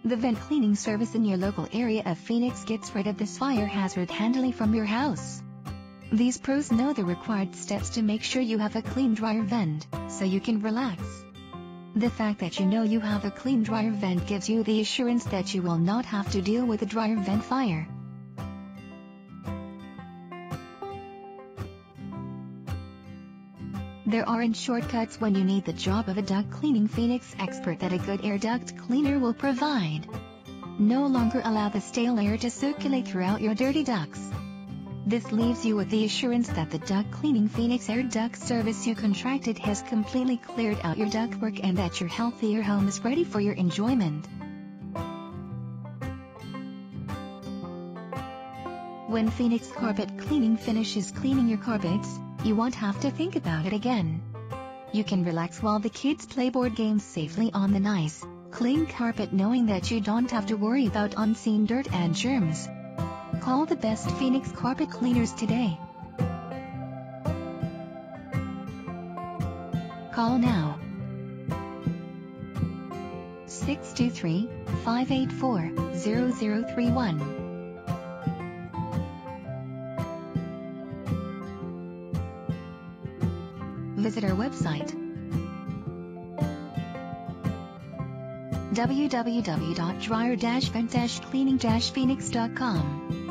The vent cleaning service in your local area of Phoenix gets rid of this fire hazard handily from your house. These pros know the required steps to make sure you have a clean dryer vent, so you can relax. The fact that you know you have a clean dryer vent gives you the assurance that you will not have to deal with a dryer vent fire. There aren't shortcuts when you need the job of a duct cleaning Phoenix expert that a good air duct cleaner will provide. No longer allow the stale air to circulate throughout your dirty ducts. This leaves you with the assurance that the duct cleaning Phoenix air duct service you contracted has completely cleared out your ductwork and that your healthier home is ready for your enjoyment. When Phoenix Carpet Cleaning finishes cleaning your carpets, you won't have to think about it again. You can relax while the kids play board games safely on the nice, clean carpet knowing that you don't have to worry about unseen dirt and germs. Call the best Phoenix carpet cleaners today. Call now. 623-584-0031. Visit our website www.dryer-vent-cleaning-phoenix.com.